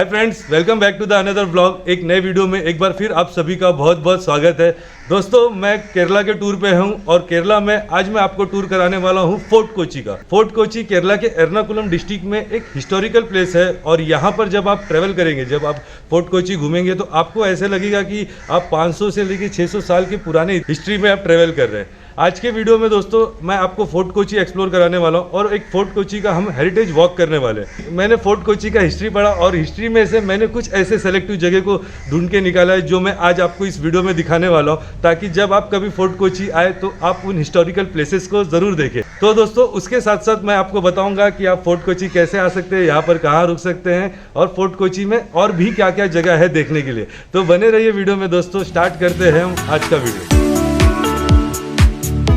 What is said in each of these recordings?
Hi friends, welcome back to the another blog. एक नए video में एक बार फिर आप सभी का बहुत बहुत स्वागत है। दोस्तों, मैं केरला के टूर पे हूँ और केरला में आज मैं आपको टूर कराने वाला हूँ फोर्ट कोची का। फोर्ट कोची केरला के एर्नाकुलम डिस्ट्रिक्ट में एक हिस्टोरिकल प्लेस है और यहाँ पर जब आप ट्रेवल करेंगे, जब आप फोर्ट कोची घूमेंगे तो आपको ऐसे लगेगा कि आप 500 से लेकर 600 साल के पुराने हिस्ट्री में आप ट्रेवल कर रहे हैं। आज के वीडियो में दोस्तों मैं आपको फोर्ट कोची एक्सप्लोर कराने वाला हूँ और एक फोर्ट कोची का हम हेरिटेज वॉक करने वाले हैं। मैंने फोर्ट कोची का हिस्ट्री पढ़ा और हिस्ट्री में से मैंने कुछ ऐसे सेलेक्टिव जगह को ढूंढ के निकाला है जो मैं आज आपको इस वीडियो में दिखाने वाला हूँ, ताकि जब आप कभी फोर्ट कोची आए तो आप उन हिस्टोरिकल प्लेसेस को जरूर देखें। तो दोस्तों, उसके साथ साथ मैं आपको बताऊंगा कि आप फोर्ट कोची कैसे आ सकते हैं, यहाँ पर कहाँ रुक सकते हैं और फोर्ट कोची में और भी क्या क्या जगह है देखने के लिए। तो बने रहिए वीडियो में दोस्तों। स्टार्ट करते हैं हम आज का वीडियो।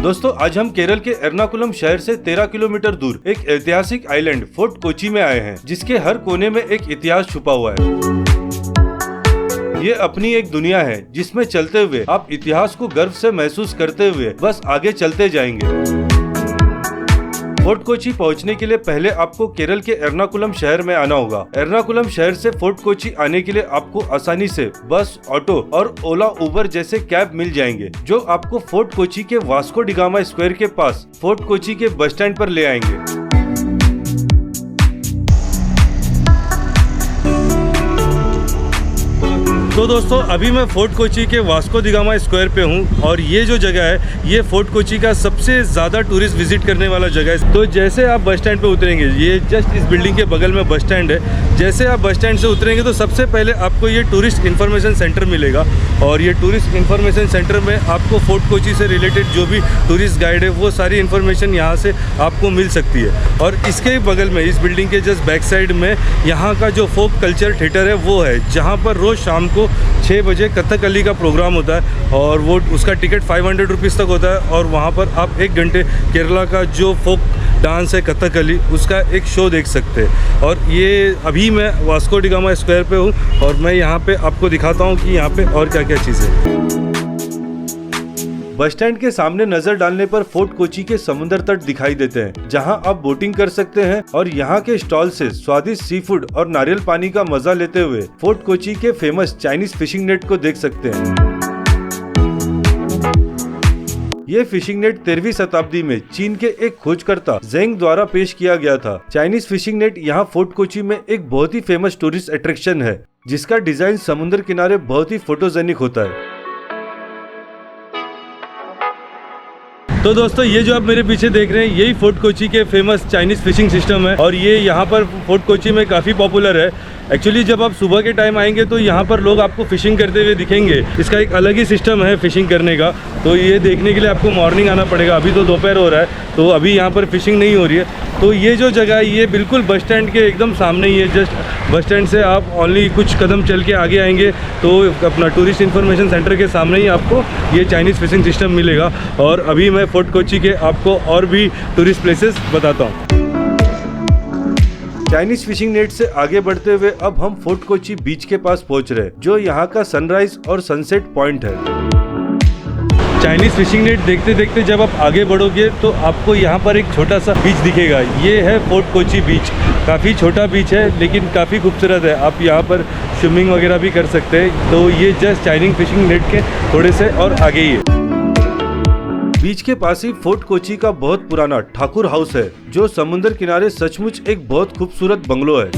दोस्तों, आज हम केरल के एर्नाकुलम शहर से 13 किलोमीटर दूर एक ऐतिहासिक आइलैंड फोर्ट कोची में आए हैं, जिसके हर कोने में एक इतिहास छुपा हुआ है। ये अपनी एक दुनिया है जिसमें चलते हुए आप इतिहास को गर्व से महसूस करते हुए बस आगे चलते जाएंगे। फोर्ट कोची पहुंचने के लिए पहले आपको केरल के एर्नाकुलम शहर में आना होगा। एर्नाकुलम शहर से फोर्ट कोची आने के लिए आपको आसानी से बस, ऑटो और ओला उबर जैसे कैब मिल जाएंगे, जो आपको फोर्ट कोची के वास्को डिगामा स्क्वायर के पास फोर्ट कोची के बस स्टैंड पर ले आएंगे। तो दोस्तों, अभी मैं फोर्ट कोची के वास्को डिगामा स्क्वायर पे हूँ और ये जो जगह है ये फोर्ट कोची का सबसे ज़्यादा टूरिस्ट विजिट करने वाला जगह है। तो जैसे आप बस स्टैंड पे उतरेंगे, ये जस्ट इस बिल्डिंग के बगल में बस स्टैंड है। जैसे आप बस स्टैंड से उतरेंगे तो सबसे पहले आपको ये टूरिस्ट इन्फॉर्मेशन सेंटर मिलेगा और ये टूरिस्ट इन्फॉर्मेशन सेंटर में आपको फोर्ट कोची से रिलेटेड जो भी टूरिस्ट गाइड है वो सारी इन्फॉर्मेशन यहाँ से आपको मिल सकती है। और इसके बगल में इस बिल्डिंग के जस्ट बैक साइड में यहाँ का जो फोक कल्चर थिएटर है वो है, जहाँ पर रोज़ शाम को 6 बजे कथकली का प्रोग्राम होता है और वो उसका टिकट 500 रुपीज़ तक होता है और वहाँ पर आप 1 घंटे केरला का जो फोक डांस है कथकली, उसका एक शो देख सकते हैं। और ये अभी मैं वास्को डिगामा स्क्वायर पे हूँ और मैं यहाँ पे आपको दिखाता हूँ कि यहाँ पे और क्या क्या चीज़ें हैं। बस स्टैंड के सामने नजर डालने पर फोर्ट कोची के समुद्र तट दिखाई देते हैं, जहां आप बोटिंग कर सकते हैं और यहां के स्टॉल से स्वादिष्ट सी फूड और नारियल पानी का मजा लेते हुए फोर्ट कोची के फेमस चाइनीज फिशिंग नेट को देख सकते हैं। ये फिशिंग नेट 13वीं शताब्दी में चीन के एक खोजकर्ता जेंग द्वारा पेश किया गया था। चाइनीज फिशिंग नेट यहाँ फोर्ट कोची में एक बहुत ही फेमस टूरिस्ट अट्रैक्शन है, जिसका डिजाइन समुद्र किनारे बहुत ही फोटोजेनिक होता है। तो दोस्तों, ये जो आप मेरे पीछे देख रहे हैं यही फोर्ट कोची के फेमस चाइनीज फिशिंग सिस्टम है और ये यहाँ पर फोर्ट कोची में काफ़ी पॉपुलर है। एक्चुअली जब आप सुबह के टाइम आएंगे तो यहाँ पर लोग आपको फिशिंग करते हुए दिखेंगे। इसका एक अलग ही सिस्टम है फिशिंग करने का, तो ये देखने के लिए आपको मॉर्निंग आना पड़ेगा। अभी तो दोपहर हो रहा है तो अभी यहाँ पर फिशिंग नहीं हो रही है। तो ये जो जगह है ये बिल्कुल बस स्टैंड के एकदम सामने ही है। जस्ट बस स्टैंड से आप ओनली कुछ कदम चल के आगे आएंगे तो अपना टूरिस्ट इन्फॉर्मेशन सेंटर के सामने ही आपको ये चाइनीज़ फिशिंग सिस्टम मिलेगा। और अभी मैं फोर्ट कोची के आपको और भी टूरिस्ट प्लेसेस बताता हूँ। चाइनीज फिशिंग नेट से आगे बढ़ते हुए अब हम फोर्ट कोची बीच के पास पहुंच रहे हैं, जो यहाँ का सनराइज और सनसेट पॉइंट है। चाइनीज फिशिंग नेट देखते देखते जब आप आगे बढ़ोगे तो आपको यहाँ पर एक छोटा सा बीच दिखेगा। ये है फोर्ट कोची बीच। काफ़ी छोटा बीच है लेकिन काफ़ी खूबसूरत है। आप यहाँ पर स्विमिंग वगैरह भी कर सकते हैं। तो ये जस्ट चाइनीज फिशिंग नेट के थोड़े से और आगे ही है। बीच के पास ही फोर्ट कोची का बहुत पुराना ठाकुर हाउस है, जो समुद्र किनारे सचमुच एक बहुत खूबसूरत बंगलो है।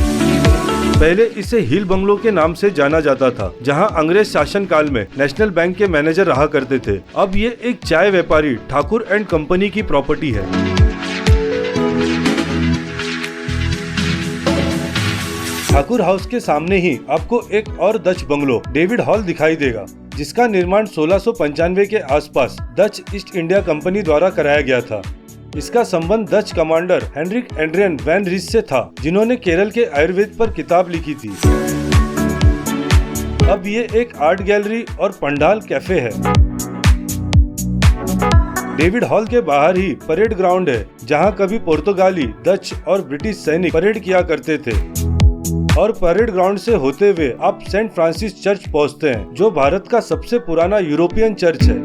पहले इसे हिल बंगलो के नाम से जाना जाता था, जहां अंग्रेज शासन काल में नेशनल बैंक के मैनेजर रहा करते थे। अब ये एक चाय व्यापारी ठाकुर एंड कंपनी की प्रॉपर्टी है। ठाकुर हाउस के सामने ही आपको एक और डच बंगलो डेविड हॉल दिखाई देगा, जिसका निर्माण 1695 के आसपास डच ईस्ट इंडिया कंपनी द्वारा कराया गया था। इसका संबंध Dutch commander Hendrik Adriaan van Rees से था, जिन्होंने केरल के आयुर्वेद पर किताब लिखी थी। अब ये एक आर्ट गैलरी और पंडाल कैफे है। डेविड हॉल के बाहर ही परेड ग्राउंड है, जहां कभी पुर्तगाली, डच और ब्रिटिश सैनिक परेड किया करते थे। और परेड ग्राउंड से होते हुए आप सेंट फ्रांसिस चर्च पहुंचते हैं, जो भारत का सबसे पुराना यूरोपियन चर्च है।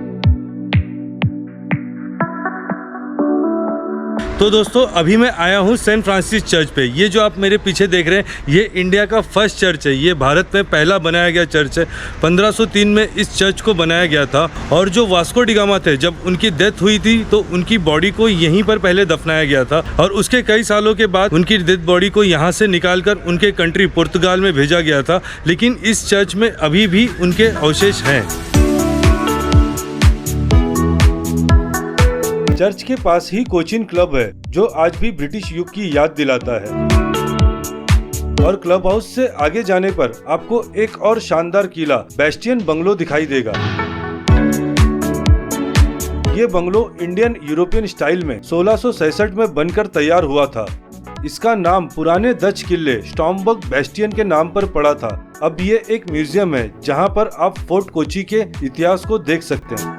तो दोस्तों अभी मैं आया हूँ सेंट फ्रांसिस चर्च पे। ये जो आप मेरे पीछे देख रहे हैं ये इंडिया का फर्स्ट चर्च है। ये भारत में पहला बनाया गया चर्च है। 1503 में इस चर्च को बनाया गया था और जो वास्को डी गामा थे जब उनकी डेथ हुई थी तो उनकी बॉडी को यहीं पर पहले दफनाया गया था और उसके कई सालों के बाद उनकी डेथ बॉडी को यहाँ से निकालकर उनके कंट्री पुर्तगाल में भेजा गया था। लेकिन इस चर्च में अभी भी उनके अवशेष हैं। चर्च के पास ही कोचिन क्लब है जो आज भी ब्रिटिश युग की याद दिलाता है और क्लब हाउस से आगे जाने पर आपको एक और शानदार किला बेस्टियन बंगलो दिखाई देगा। ये बंगलो इंडियन यूरोपियन स्टाइल में 1666 में बनकर तैयार हुआ था। इसका नाम पुराने डच किले स्टॉर्मबर्ग बेस्टियन के नाम पर पड़ा था। अब ये एक म्यूजियम है जहाँ पर आप फोर्ट कोची के इतिहास को देख सकते हैं।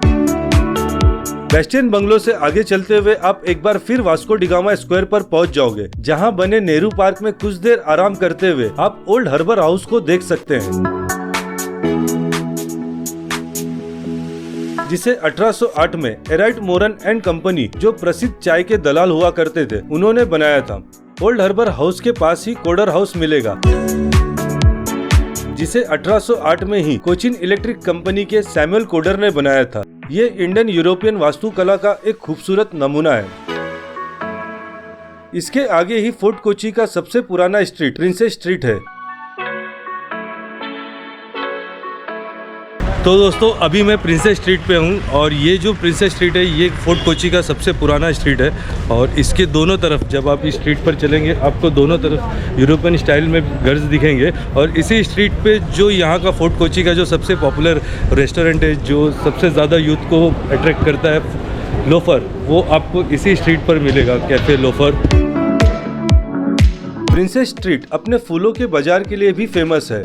बेस्टियन बंगलो से आगे चलते हुए आप एक बार फिर वास्को डी गामा स्क्वायर पर पहुंच जाओगे, जहां बने नेहरू पार्क में कुछ देर आराम करते हुए आप ओल्ड हार्बर हाउस को देख सकते हैं, जिसे 1808 में एराइट मोरन एंड कंपनी जो प्रसिद्ध चाय के दलाल हुआ करते थे उन्होंने बनाया था। ओल्ड हार्बर हाउस के पास ही कोडर हाउस मिलेगा, जिसे 1808 में ही कोचिन इलेक्ट्रिक कंपनी के सैमुअल कोडर ने बनाया था। ये इंडियन यूरोपियन वास्तुकला का एक खूबसूरत नमूना है। इसके आगे ही फोर्ट कोची का सबसे पुराना स्ट्रीट प्रिंसेस स्ट्रीट है। तो दोस्तों अभी मैं प्रिंसेस स्ट्रीट पे हूँ और ये जो प्रिंसेस स्ट्रीट है ये फोर्ट कोची का सबसे पुराना स्ट्रीट है और इसके दोनों तरफ जब आप इस स्ट्रीट पर चलेंगे आपको दोनों तरफ यूरोपियन स्टाइल में घर दिखेंगे और इसी स्ट्रीट पे जो यहाँ का फोर्ट कोची का जो सबसे पॉपुलर रेस्टोरेंट है जो सबसे ज़्यादा यूथ को अट्रैक्ट करता है, लोफर, वो आपको इसी स्ट्रीट पर मिलेगा, कैफ़े लोफर। प्रिंसेस स्ट्रीट अपने फूलों के बाजार के लिए भी फेमस है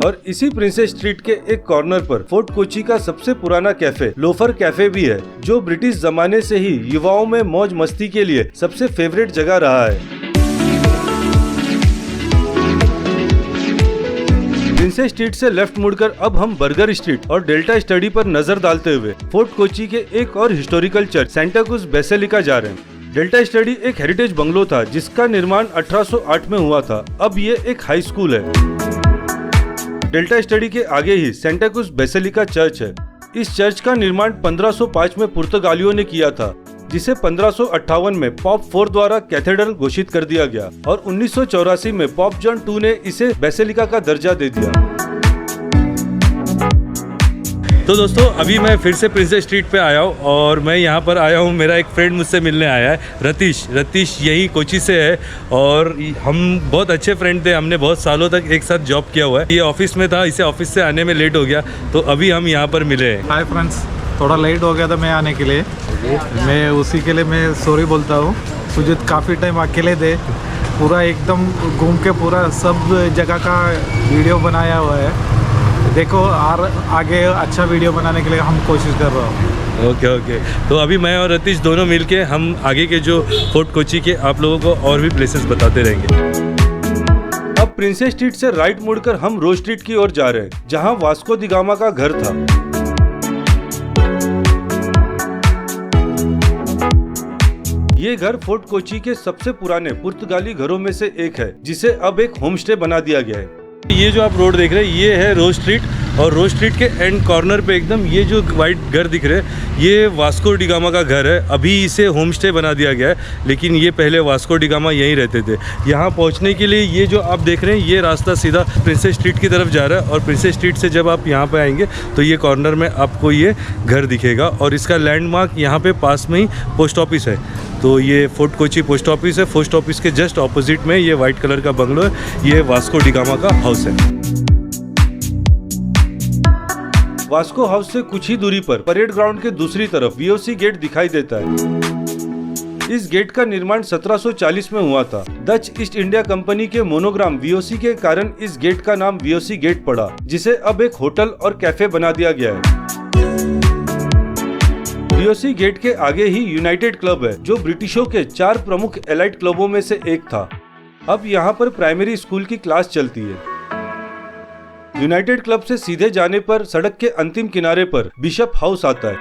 और इसी प्रिंसेस स्ट्रीट के एक कॉर्नर पर फोर्ट कोची का सबसे पुराना कैफे लोफर कैफे भी है, जो ब्रिटिश जमाने से ही युवाओं में मौज मस्ती के लिए सबसे फेवरेट जगह रहा है। प्रिंसेस स्ट्रीट से लेफ्ट मुड़कर अब हम बर्गर स्ट्रीट और डेल्टा स्टडी पर नजर डालते हुए फोर्ट कोची के एक और historical church Santa cruise basilica जा रहे हैं। डेल्टा स्टडी एक हेरिटेज बंगलो था जिसका निर्माण 1808 में हुआ था। अब ये एक हाई स्कूल है। डेल्टा स्टडी के आगे ही सेंटा क्रूज बेसिलिका चर्च है। इस चर्च का निर्माण 1505 में पुर्तगालियों ने किया था, जिसे 1558 में पॉप 4 द्वारा कैथेड्रल घोषित कर दिया गया और 1984 में पॉप जॉन 2 ने इसे बेसिलिका का दर्जा दे दिया। तो दोस्तों अभी मैं फिर से प्रिंसेस स्ट्रीट पे आया हूँ और मैं यहाँ पर आया हूँ, मेरा एक फ्रेंड मुझसे मिलने आया है, रतीश यही कोची से है और हम बहुत अच्छे फ्रेंड थे। हमने बहुत सालों तक एक साथ जॉब किया हुआ है। ये ऑफिस में था, इसे ऑफिस से आने में लेट हो गया तो अभी हम यहाँ पर मिले हैं। हाय फ्रेंड्स, थोड़ा लेट हो गया था मैं आने के लिए। मैं उसी के लिए मैं सॉरी बोलता हूँ। मुझे काफ़ी टाइम अकेले थे, पूरा एकदम घूम के पूरा सब जगह का वीडियो बनाया हुआ है। देखो आगे अच्छा वीडियो बनाने के लिए हम कोशिश कर रहे हैं। ओके। तो अभी मैं और रतीश दोनों मिलके हम आगे के जो फोर्ट कोची के आप लोगों को और भी प्लेसेस बताते रहेंगे। अब प्रिंसेस स्ट्रीट से राइट मुड़कर हम रोज स्ट्रीट की ओर जा रहे हैं, जहां वास्को डी गामा का घर था। ये घर फोर्ट कोची के सबसे पुराने पुर्तगाली घरों में से एक है, जिसे अब एक होम स्टे बना दिया गया है। ये जो आप रोड देख रहे हैं ये है रोज स्ट्रीट और रोज स्ट्रीट के एंड कॉर्नर पे एकदम ये जो वाइट घर दिख रहे हैं ये वास्को डी गामा का घर है। अभी इसे होम स्टे बना दिया गया है, लेकिन ये पहले वास्को डी गामा यहीं रहते थे। यहाँ पहुँचने के लिए ये जो आप देख रहे हैं ये रास्ता सीधा प्रिंसेस स्ट्रीट की तरफ जा रहा है और प्रिंसेस स्ट्रीट से जब आप यहाँ पे आएंगे तो ये कॉर्नर में आपको ये घर दिखेगा और इसका लैंडमार्क यहाँ पे पास में ही पोस्ट ऑफिस है। तो ये फोर्ट कोची पोस्ट ऑफिस है। पोस्ट ऑफिस के जस्ट ऑपोजिट में ये वाइट कलर का बंगलो है। ये वास्को डी गामा का हाउस है। वास्को हाउस से कुछ ही दूरी पर परेड ग्राउंड के दूसरी तरफ वीओसी गेट दिखाई देता है। इस गेट का निर्माण 1740 में हुआ था। डच ईस्ट इंडिया कंपनी के मोनोग्राम वीओसी के कारण इस गेट का नाम वीओसी गेट पड़ा, जिसे अब एक होटल और कैफे बना दिया गया है। वीओसी गेट के आगे ही यूनाइटेड क्लब है, जो ब्रिटिशों के 4 प्रमुख एलाइट क्लबों में से एक था। अब यहाँ पर प्राइमरी स्कूल की क्लास चलती है। यूनाइटेड क्लब से सीधे जाने पर सड़क के अंतिम किनारे पर बिशप हाउस आता है।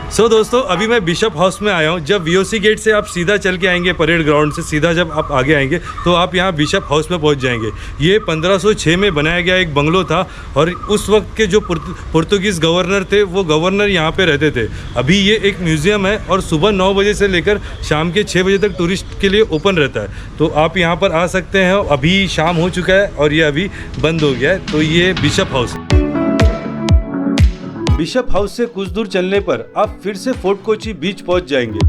सो दोस्तों अभी मैं बिशप हाउस में आया हूँ। जब वीओसी गेट से आप सीधा चल के आएंगे, परेड ग्राउंड से सीधा जब आप आगे आएंगे तो आप यहाँ बिशप हाउस में पहुँच जाएंगे। ये 1506 में बनाया गया एक बंगलो था और उस वक्त के जो पुर्तगीज़ गवर्नर थे वो गवर्नर यहाँ पे रहते थे। अभी ये एक म्यूज़ियम है और सुबह 9 बजे से लेकर शाम के 6 बजे तक टूरिस्ट के लिए ओपन रहता है, तो आप यहाँ पर आ सकते हैं। अभी शाम हो चुका है और ये अभी बंद हो गया है। तो ये बिशप हाउस। बिशप हाउस से कुछ दूर चलने पर आप फिर से फोर्ट कोची बीच पहुंच जाएंगे।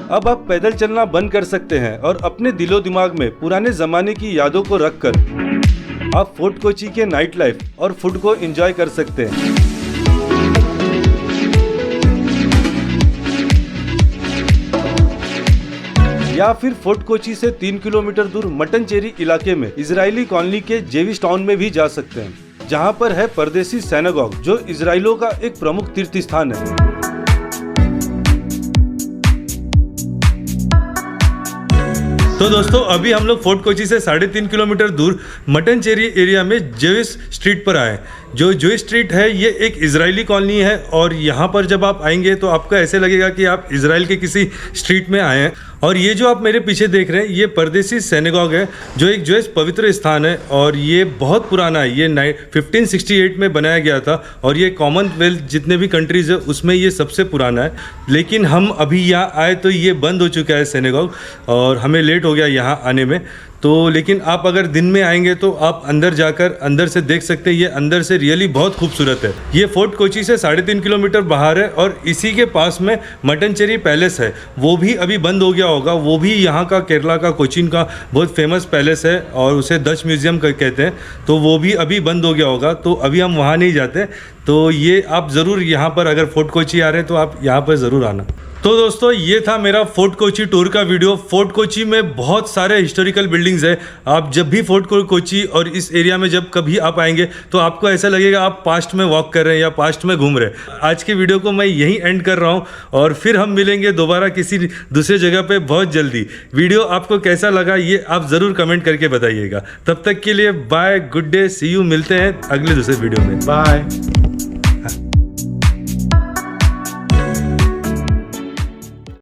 अब आप पैदल चलना बंद कर सकते हैं और अपने दिलो दिमाग में पुराने जमाने की यादों को रखकर आप फोर्ट कोची के नाइट लाइफ और फूड को एंजॉय कर सकते हैं। या फिर फोर्ट कोची से 3 किलोमीटर दूर मटनचेरी इलाके में इजरायली कॉलोनी के जेविश टाउन में भी जा सकते हैं, जहां पर है परदेसी सिनेगॉग जो इजराइलियों का एक प्रमुख तीर्थ स्थान है। तो दोस्तों अभी हम लोग फोर्ट कोची से 3.5 किलोमीटर दूर मटनचेरी एरिया में जेविश स्ट्रीट पर आए। जो जेविश स्ट्रीट है ये एक इजरायली कॉलोनी है और यहाँ पर जब आप आएंगे तो आपको ऐसे लगेगा कि आप इजराइल के किसी स्ट्रीट में आए हैं। और ये जो आप मेरे पीछे देख रहे हैं ये परदेसी सिनेगॉग है जो एक जो पवित्र स्थान है और ये बहुत पुराना है। ये 1568 में बनाया गया था और ये कॉमनवेल्थ जितने भी कंट्रीज है उसमें ये सबसे पुराना है। लेकिन हम अभी यहाँ आए तो ये बंद हो चुका है सिनेगॉग और हमें लेट हो गया यहाँ आने में। तो लेकिन आप अगर दिन में आएंगे तो आप अंदर जाकर अंदर से देख सकते हैं। ये अंदर से रियली बहुत खूबसूरत है। ये फोर्ट कोची से 3.5 किलोमीटर बाहर है और इसी के पास में मटनचेरी पैलेस है, वो भी अभी बंद हो गया होगा। वो भी यहाँ का केरला का कोचीन का बहुत फेमस पैलेस है और उसे डच म्यूजियम कहते हैं, तो वो भी अभी बंद हो गया होगा। तो अभी हम वहाँ नहीं जाते। तो ये आप ज़रूर यहाँ पर अगर फोर्ट कोची आ रहे हैं तो आप यहाँ पर ज़रूर आना। तो दोस्तों ये था मेरा फोर्ट कोची टूर का वीडियो। फोर्ट कोची में बहुत सारे हिस्टोरिकल बिल्डिंग्स है। आप जब भी फोर्ट कोची और इस एरिया में जब कभी आप आएंगे तो आपको ऐसा लगेगा आप पास्ट में वॉक कर रहे हैं या पास्ट में घूम रहे हैं। आज के वीडियो को मैं यहीं एंड कर रहा हूँ और फिर हम मिलेंगे दोबारा किसी दूसरे जगह पे बहुत जल्दी। वीडियो आपको कैसा लगा ये आप ज़रूर कमेंट करके बताइएगा। तब तक के लिए bye, good day, see you. मिलते हैं अगले दूसरे वीडियो में। बाय।